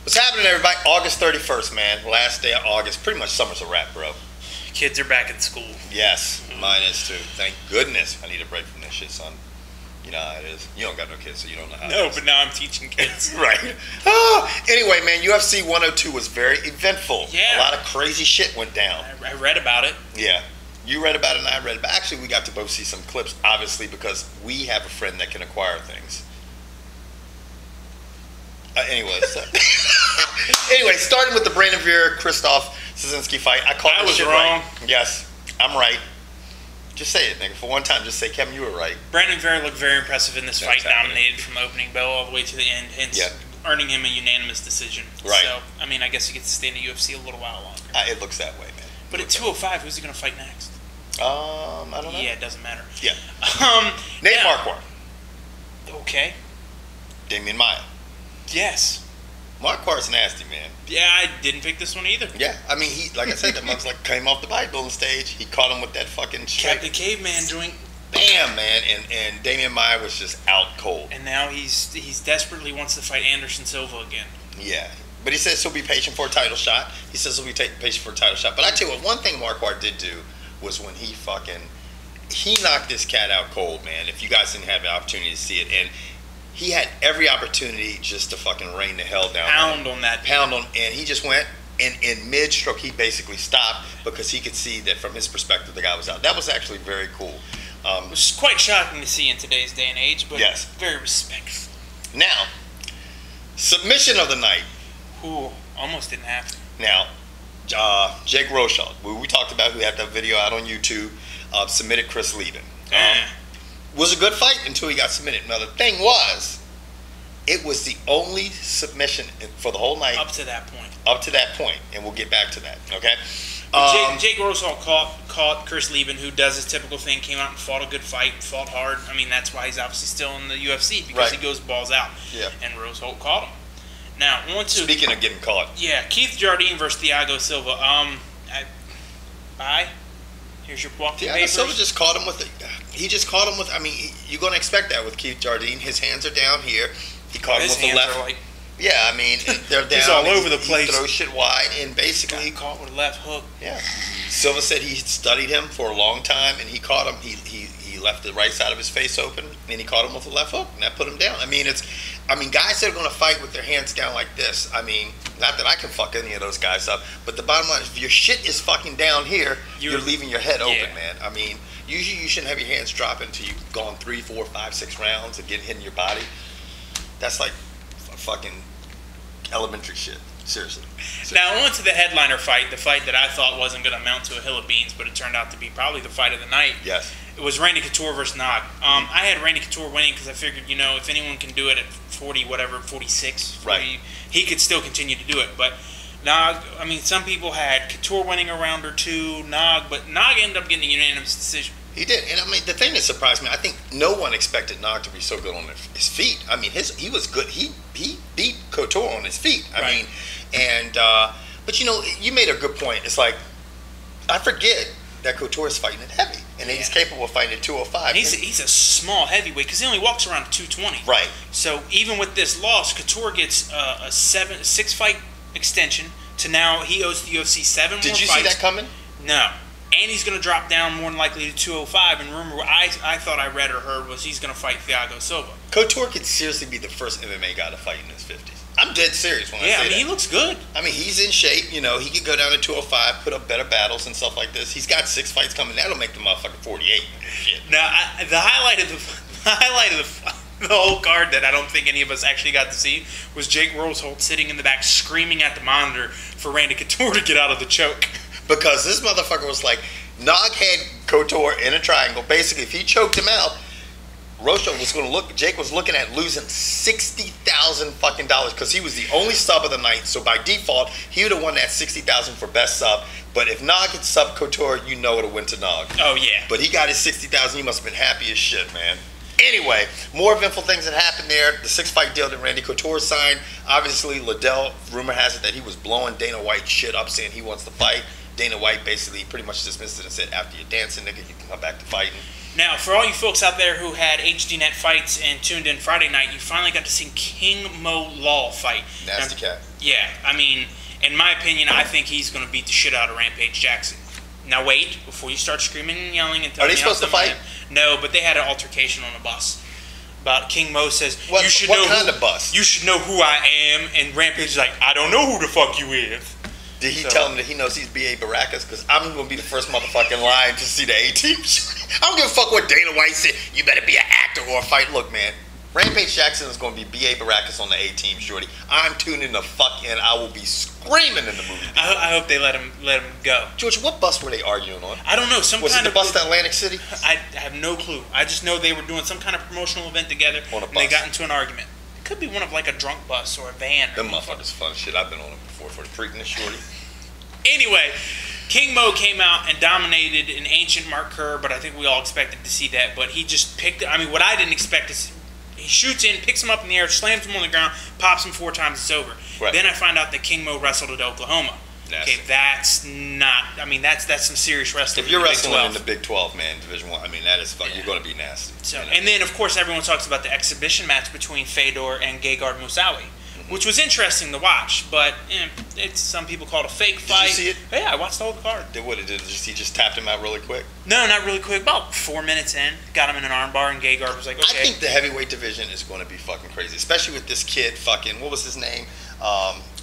What's happening, everybody? August 31st, man. Last day of August. Pretty much summer's a wrap, bro. Kids are back in school. Yes, mine is too. Thank goodness. I need a break from this shit, son. You know how it is. You don't got no kids, so you don't know how it is. No, but now I'm teaching kids. Right. Oh, anyway, man, UFC 102 was very eventful. Yeah. A lot of crazy shit went down. I read about it. Yeah. You read about it and I read about it. Actually, we got to both see some clips, obviously, because we have a friend that can acquire things. Anyway, starting with the Brandon Vera-Christoph Szynski fight. I was wrong. Right. Yes, I'm right. Just say it, nigga. For one time, just say, Kevin, you were right. Brandon Vera looked very impressive in this fight, Exactly. dominated from opening bell all the way to the end, hence earning him a unanimous decision. Right. So, I mean, I guess he gets to stay in the UFC a little while longer. It looks that way, man. But at 205, who's he going to fight next? I don't know. Yeah, it doesn't matter. Yeah. Nate Marquardt. Okay. Damian Maia. Yes. Marquardt's nasty, man. Yeah, I didn't pick this one either. Yeah, I mean, he, like I said, that mug's like came off the bodybuilding stage. He caught him with that fucking shit. Captain Caveman joint. Bam, man, and Damian Maia was just out cold. And now he's desperately wants to fight Anderson Silva again. Yeah, but he says he'll be patient for a title shot. He says he'll be patient for a title shot. But I tell you what, one thing Marquardt did do was when he knocked this cat out cold, man. If you guys didn't have the opportunity to see it, and he had every opportunity just to fucking rain the hell down. Pound on that. And he just went, and in mid-stroke, he basically stopped because he could see that from his perspective, the guy was out. That was actually very cool. Which is quite shocking to see in today's day and age, but yes. Very respectful. Now, submission of the night. Ooh, almost didn't happen. Now, Jake Rochelle, who we talked about, who had that video out on YouTube, submitted Chris Lieben. Was a good fight until he got submitted. Now, the thing was, it was the only submission for the whole night. Up to that point. Up to that point, and we'll get back to that, okay? Jake Rochelle caught Chris Lieben, who does his typical thing, came out and fought a good fight, fought hard. I mean, that's why he's obviously still in the UFC, because he goes balls out. Yeah. And Rochelle caught him. Now, speaking of getting caught. Yeah, Keith Jardine versus Thiago Silva. Bye. Here's your walking papers. Silva just caught him with he just caught him with, I mean, you're going to expect that with Keith Jardine. His hands are down here. He caught him with the left. Yeah, I mean, they're down. He's all over the place. He throws shit wide, and basically got caught with a left hook. Yeah. Silva said he studied him for a long time, and he caught him. He left the right side of his face open, and he caught him with a left hook, and that put him down. I mean, guys that are going to fight with their hands down like this. I mean, not that I can fuck any of those guys up, but the bottom line is, if your shit is fucking down here, you're leaving your head open, man. I mean, usually you shouldn't have your hands dropping until you've gone 3, 4, 5, 6 rounds and getting hit in your body. That's like fucking elementary shit. Seriously. Now, on to the headliner fight, the fight that I thought wasn't going to amount to a hill of beans, but it turned out to be probably the fight of the night. Yes. It was Randy Couture versus Nog. I had Randy Couture winning because I figured, if anyone can do it at 46, 40, he could still continue to do it. But Nog, I mean, some people had Couture winning a round or two, but Nog ended up getting a unanimous decision. He did, and I mean, the thing that surprised me, I think no one expected Nog to be so good on his feet. I mean, he was good. He beat Couture on his feet. I mean, and but you made a good point. It's like, I forget that Couture is fighting at heavy, and he's capable of fighting at 205. And he's a small heavyweight because he only walks around at 220. Right. So even with this loss, Couture gets a 6 fight extension to now he owes the UFC 7 more fights. Did you see that coming? No. And he's going to drop down more than likely to 205. And rumor I thought I read or heard was he's going to fight Thiago Silva. Couture could seriously be the first MMA guy to fight in his 50s. I'm dead serious when I say that. Yeah, I mean, he looks good. I mean, he's in shape. He could go down to 205, put up better battles and stuff like this. He's got 6 fights coming. That'll make the motherfucker 48. Shit. Now, the highlight of the whole card that I don't think any of us actually got to see was Jake Roseholt sitting in the back screaming at the monitor for Randy Couture to get out of the choke. Because this motherfucker was like, Nog had Couture in a triangle. Basically, if he choked him out, Rochelle was going to Jake was looking at losing $60,000 fucking dollars because he was the only sub of the night. So by default, he would have won that $60,000 for best sub. But if Nog had subbed Couture, it would have went to Nog. Oh yeah. But he got his $60,000. He must have been happy as shit, man. Anyway, more eventful things that happened there. The 6-fight deal that Randy Couture signed. Obviously, Liddell, rumor has it that he was blowing Dana White shit up, saying he wants to fight. Dana White basically pretty much dismissed it and said, after you're dancing, nigga, you can come back to fighting. Now, for all you folks out there who had HDNet fights and tuned in Friday night, you finally got to see King Mo Law fight. Nasty cat. Yeah, I mean, in my opinion, I think he's going to beat the shit out of Rampage Jackson. Now wait, before you start screaming and yelling and telling me Are they supposed to fight? No, but they had an altercation on a bus. About King Mo says, what kind of bus? You should know who I am, and Rampage is like, I don't know who the fuck you is. Did he tell him that he knows he's B.A. Baracus? Because I'm going to be the first motherfucking line to see the A-team. I don't give a fuck what Dana White said. You better be an actor or a fight. Look, man, Rampage Jackson is going to be B.A. Baracus on the A-team, shorty. I'm tuning the fuck in. I will be screaming in the movie. I hope they let him go. George, what bus were they arguing on? I don't know. Was it the bus to Atlantic City? I have no clue. I just know they were doing some kind of promotional event together, and they got into an argument. It could be one of like a drunk bus or a van. Them motherfuckers fun shit. I've been on them before for the Preakness, shorty. Anyway, King Mo came out and dominated an ancient Mark Kerr, but I think we all expected to see that. But he just picked, I mean, what I didn't expect is he shoots in, picks him up in the air, slams him on the ground, pops him 4 times, it's over. Right. Then I find out that King Mo wrestled at Oklahoma. Nasty. Okay, that's not, I mean, that's some serious wrestling. If you're wrestling in the Big 12, man, Division 1, I mean, that is fun. Yeah. You're going to be nasty. So, and then, of course, everyone talks about the exhibition match between Fedor and Gegard Moussaoui, which was interesting to watch, but it's some people call it a fake fight. Did you see it? Yeah, I watched the whole card. He just tapped him out really quick? No, not really quick. About 4 minutes in, got him in an armbar, and Gegard was like, okay. I think the heavyweight division is going to be fucking crazy, especially with this kid fucking, what was his name?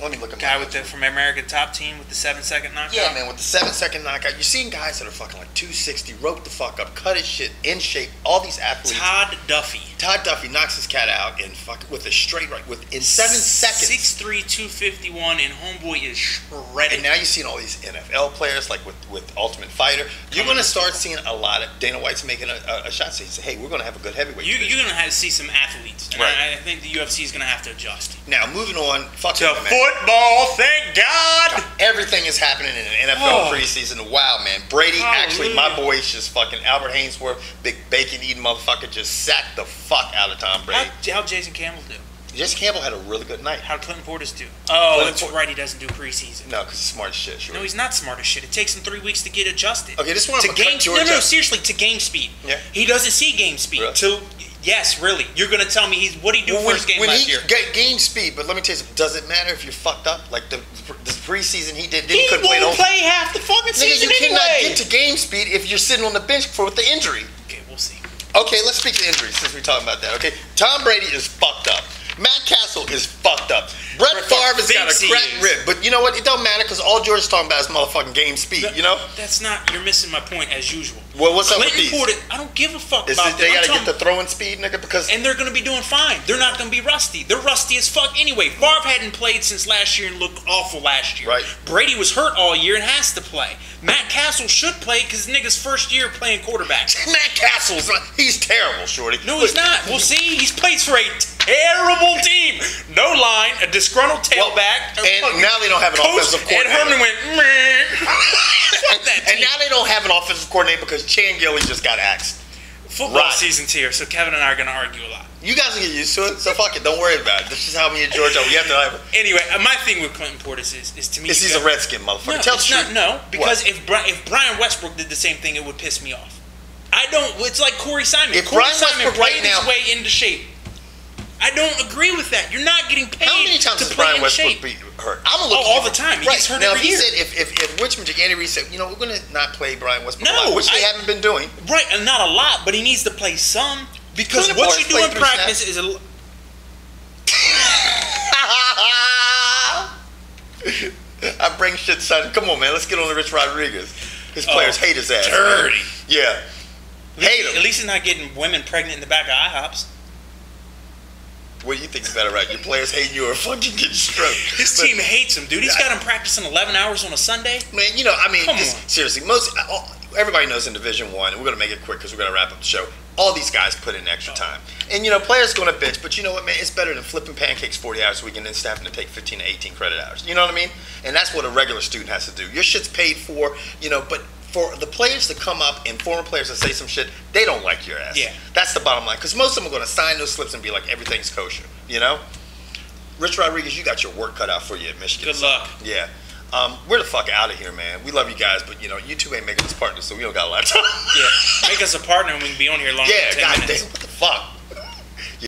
Let me look at guy from American Top Team with the 7-second knockout. Yeah, man, with the 7-second knockout. You're seeing guys that are fucking like 260, rope the fuck up, cut his shit, in shape. All these athletes. Todd Duffy knocks his cat out and with a straight right in 7 seconds. 6'3", 251, and homeboy is shredded. And now you're seeing all these NFL players like with Ultimate Fighter. You're going to start seeing a lot of Dana White's making a shot. So he said, hey, we're going to have a good heavyweight. You're going to have to see some athletes. And right. I think the UFC is going to have to adjust. Now moving on. To football, thank God. Everything is happening in an NFL preseason. Wow, man. Brady, actually, my boy's just fucking Albert Hainsworth, big bacon-eating motherfucker, just sacked the fuck out of Tom Brady. How'd Jason Campbell do? Jason Campbell had a really good night. How'd Clinton Portis do? Oh, that's right. He doesn't do preseason. No, because he's smart as shit. Sure. No, he's not smart as shit. It takes him 3 weeks to get adjusted. Okay, this one I'm to game. No, seriously, to game speed. Yeah. He doesn't see game speed. Really? Yes, really. You're going to tell me what did he do first game last year? Game speed, but let me tell you something. Does it matter if you're fucked up? Like the preseason he did, he won't play half the fucking season you anyway. You cannot get to game speed if you're sitting on the bench with the injury. Okay, we'll see. Okay, let's speak to injuries since we're talking about that. Okay, Tom Brady is fucked up. Matt Castle is fucked up. Brett Favre has got a cracked rib. But you know what? It don't matter because all George is talking about is motherfucking game speed, you know? That's not, you're missing my point as usual. Well, what's up with these? I don't give a fuck about They got to get the throwing speed, nigga, because... And they're going to be doing fine. They're not going to be rusty. They're rusty as fuck anyway. Favre hadn't played since last year and looked awful last year. Right. Brady was hurt all year and has to play. Matt Castle should play because nigga's first year playing quarterback. Matt Castle's he's terrible, shorty. No, he's not. We'll see. He plays for a terrible team. No line, a disgruntled tailback. And now they don't have an offensive coordinator. And Herman went, meh. Fuck that team. And now they don't have an offensive coordinator because Chan Gilly just got axed. Football season's here, so Kevin and I are going to argue a lot. You guys will get used to it, so fuck it. Don't worry about it. This is how me and George are. We have to have it. Anyway, my thing with Clinton Portis is to me... He's a Redskin, motherfucker. No, Tell the truth. No, because if Brian Westbrook did the same thing, it would piss me off. It's like Corey Simon. Corey Simon played his way into shape. I don't agree with that. You're not getting paid. How many times to has play Brian in shape. Westbrook be hurt? All the time. He gets hurt every year. He said if Rich Magic, Andy Reid said, we're going to not play Brian Westbrook a lot, which they haven't been doing. Right, and not a lot, but he needs to play some because what you do in practice is a... I bring shit, son. Come on, man. Let's get on to Rich Rodriguez. His players hate his ass. Dirty. Man. Yeah. Hate him. At least he's not getting women pregnant in the back of IHOPs. What do you think's better, right? Your players hate you or fucking getting stroked? His team hates him, dude. He's got him practicing 11 hours on a Sunday. Man, seriously, everybody knows in Division 1, and we're going to make it quick because we're going to wrap up the show, all these guys put in extra time. And, players going to bitch, but you know what, man? It's better than flipping pancakes 40 hours a week and then staffing to take 15 to 18 credit hours. You know what I mean? And that's what a regular student has to do. Your shit's paid for, but for the players to come up and former players to say some shit, they don't like your ass. Yeah. That's the bottom line. Because most of them are going to sign those slips and be like, everything's kosher, Rich Rodriguez, you got your work cut out for you at Michigan. Good luck. Yeah. We're the fuck out of here, man. We love you guys, but you two ain't making us partners, so we don't got a lot of time. Yeah, make us a partner and we can be on here longer. Yeah, than 10 goddamn, minutes. what the fuck?